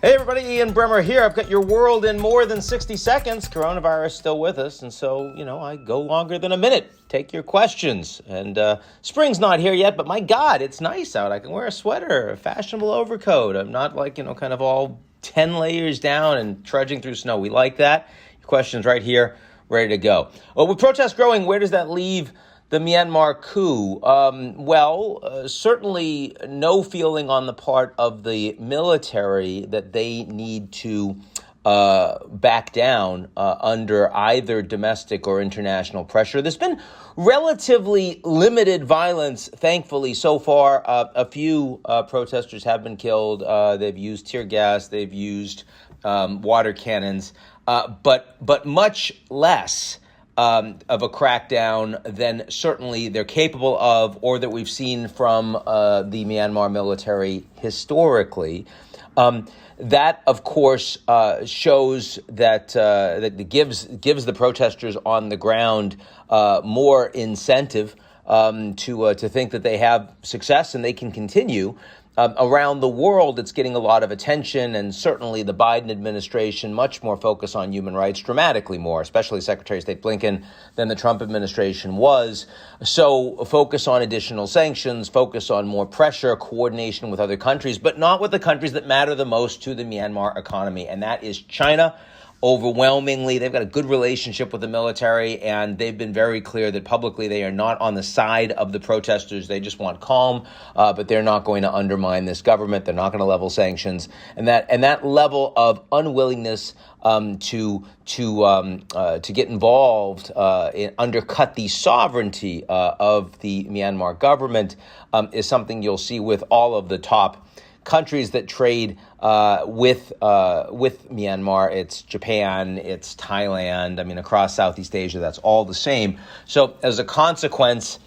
Hey everybody, Ian Bremmer here. I've got your world in more than 60 seconds. Coronavirus still with us, and so, I go longer than a minute. Take your questions. And spring's not here yet, but my God, it's nice out. I can wear a sweater, a fashionable overcoat. I'm not kind of all 10 layers down and trudging through snow. We like that. Your questions right here, ready to go. Well, with protests growing, where does that leave the Myanmar coup? Certainly no feeling on the part of the military that they need to back down under either domestic or international pressure. There's been relatively limited violence, thankfully, so far. A few protesters have been killed. They've used tear gas. They've used water cannons, but much less of a crackdown than certainly they're capable of, or that we've seen from the Myanmar military historically. That, of course, shows that gives the protesters on the ground more incentive to think that they have success and they can continue. Around the world, it's getting a lot of attention, and certainly the Biden administration much more focus on human rights, dramatically more, especially Secretary of State Blinken, than the Trump administration was. So focus on additional sanctions, focus on more pressure, coordination with other countries, but not with the countries that matter the most to the Myanmar economy, and that is China. Overwhelmingly, they've got a good relationship with the military, and they've been very clear that publicly they are not on the side of the protesters. They just want calm, but they're not going to undermine this government. They're not going to level sanctions, and that level of unwillingness to get involved and undercut the sovereignty of the Myanmar government is something you'll see with all of the top countries that trade with Myanmar. It's Japan, it's Thailand. I mean, across Southeast Asia, that's all the same. So as a consequence,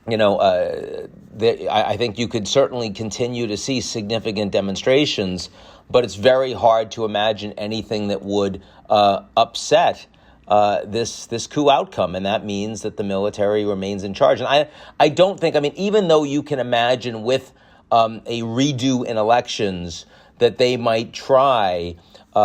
I think you could certainly continue to see significant demonstrations, but it's very hard to imagine anything that would upset this coup outcome, and that means that the military remains in charge. And I don't think, even though you can imagine with a redo in elections that they might try to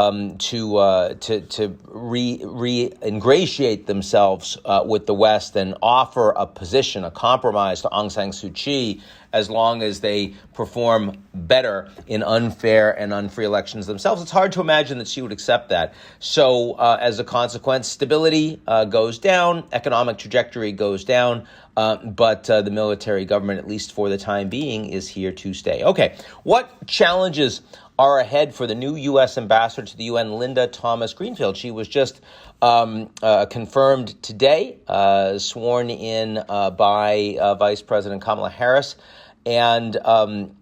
reingratiate themselves with the West and offer a position, a compromise to Aung San Suu Kyi, as long as they perform better in unfair and unfree elections themselves. It's hard to imagine that she would accept that. So as a consequence, stability goes down, economic trajectory goes down, but the military government, at least for the time being, is here to stay. Okay, what challenges are ahead for the new U.S. ambassador to the UN, Linda Thomas-Greenfield? She was just confirmed today, sworn in by Vice President Kamala Harris. And, on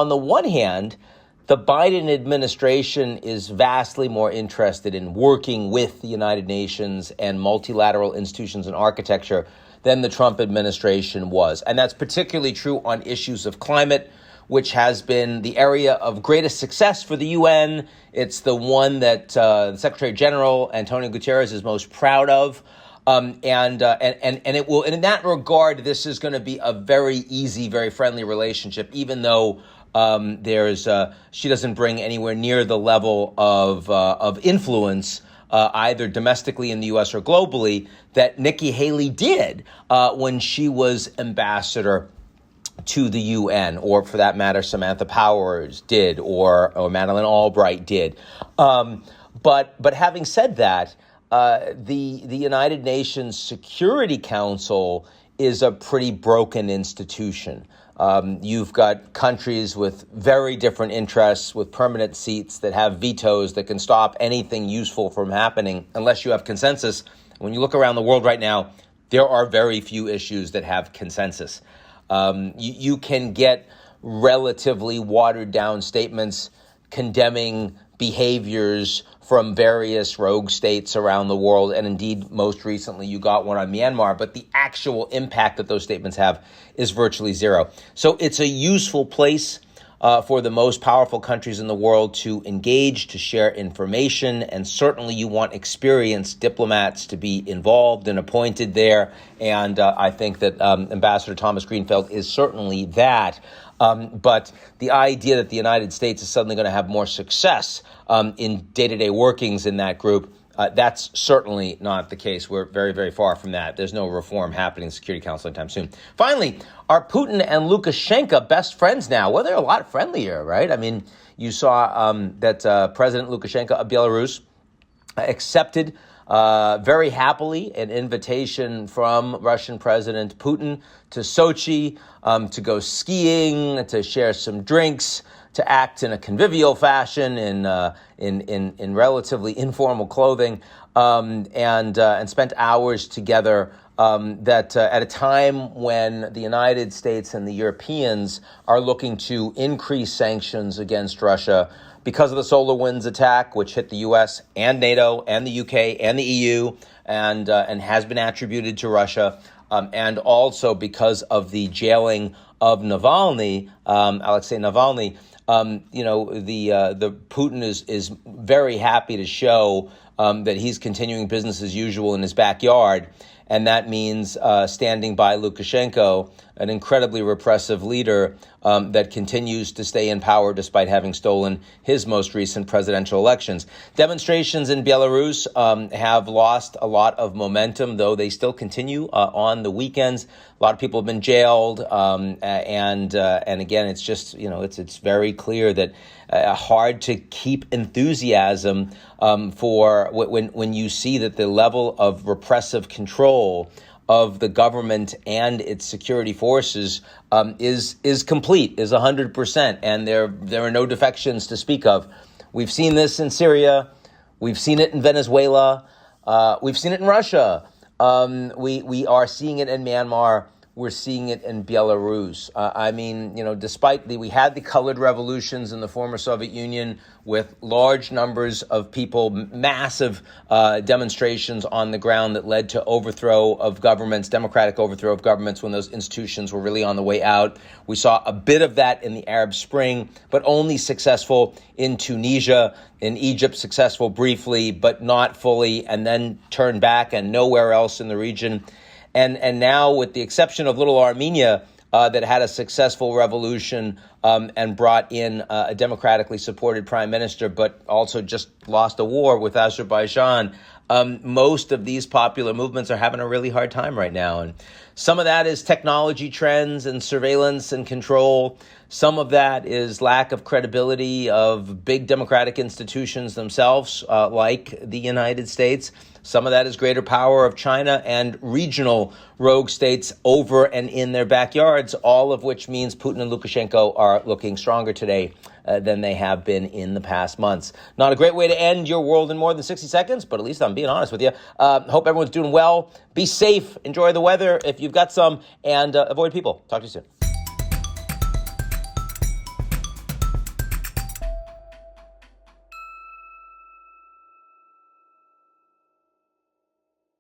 the one hand, the Biden administration is vastly more interested in working with the United Nations and multilateral institutions and architecture than the Trump administration was. And that's particularly true on issues of climate, which has been the area of greatest success for the UN. It's the one that the Secretary General Antonio Guterres is most proud of. And it will, and in that regard, this is going to be a very easy, very friendly relationship, even though she doesn't bring anywhere near the level of influence either domestically in the U.S. or globally that Nikki Haley did when she was ambassador to the UN, or for that matter, Samantha Powers did, or Madeleine Albright did. But having said that, the United Nations Security Council is a pretty broken institution. You've got countries with very different interests, with permanent seats that have vetoes that can stop anything useful from happening unless you have consensus. When you look around the world right now, there are very few issues that have consensus. You can get relatively watered down statements condemning behaviors from various rogue states around the world. And indeed, most recently, you got one on Myanmar. But the actual impact that those statements have is virtually zero. So it's a useful place for the most powerful countries in the world to engage, to share information, and certainly you want experienced diplomats to be involved and appointed there. And I think that Ambassador Thomas-Greenfield is certainly that. But the idea that the United States is suddenly going to have more success in day-to-day workings in that group, that's certainly not the case. We're very, very far from that. There's no reform happening in the Security Council anytime soon. Finally, are Putin and Lukashenko best friends now? Well, they're a lot friendlier, right? I mean, you saw that President Lukashenko of Belarus accepted very happily an invitation from Russian President Putin to Sochi to go skiing, to share some drinks, to act in a convivial fashion in relatively informal clothing, and spent hours together. That at a time when the United States and the Europeans are looking to increase sanctions against Russia because of the SolarWinds attack, which hit the U.S. and NATO and the UK and the EU, and has been attributed to Russia, and also because of the jailing of Navalny, Alexei Navalny. The Putin is very happy to show that he's continuing business as usual in his backyard. And that means standing by Lukashenko, an incredibly repressive leader that continues to stay in power despite having stolen his most recent presidential elections. Demonstrations in Belarus have lost a lot of momentum, though they still continue on the weekends. A lot of people have been jailed, and again, it's just it's very clear that hard to keep enthusiasm for when you see that the level of repressive control of the government and its security forces is complete, is 100%, and there are no defections to speak of. We've seen this in Syria, we've seen it in Venezuela, we've seen it in Russia. We are seeing it in Myanmar. We're seeing it in Belarus. Despite we had the colored revolutions in the former Soviet Union with large numbers of people, massive demonstrations on the ground that led to overthrow of governments, democratic overthrow of governments when those institutions were really on the way out. We saw a bit of that in the Arab Spring, but only successful in Tunisia. In Egypt, successful briefly, but not fully, and then turned back and nowhere else in the region. And now, with the exception of little Armenia, that had a successful revolution and brought in a democratically supported prime minister, but also just lost a war with Azerbaijan, most of these popular movements are having a really hard time right now. And some of that is technology trends and surveillance and control. Some of that is lack of credibility of big democratic institutions themselves, like the United States. Some of that is greater power of China and regional rogue states over and in their backyards, all of which means Putin and Lukashenko are looking stronger today than they have been in the past months. Not a great way to end your world in more than 60 seconds, but at least I'm being honest with you. Hope everyone's doing well. Be safe. Enjoy the weather if you've got some, and avoid people. Talk to you soon.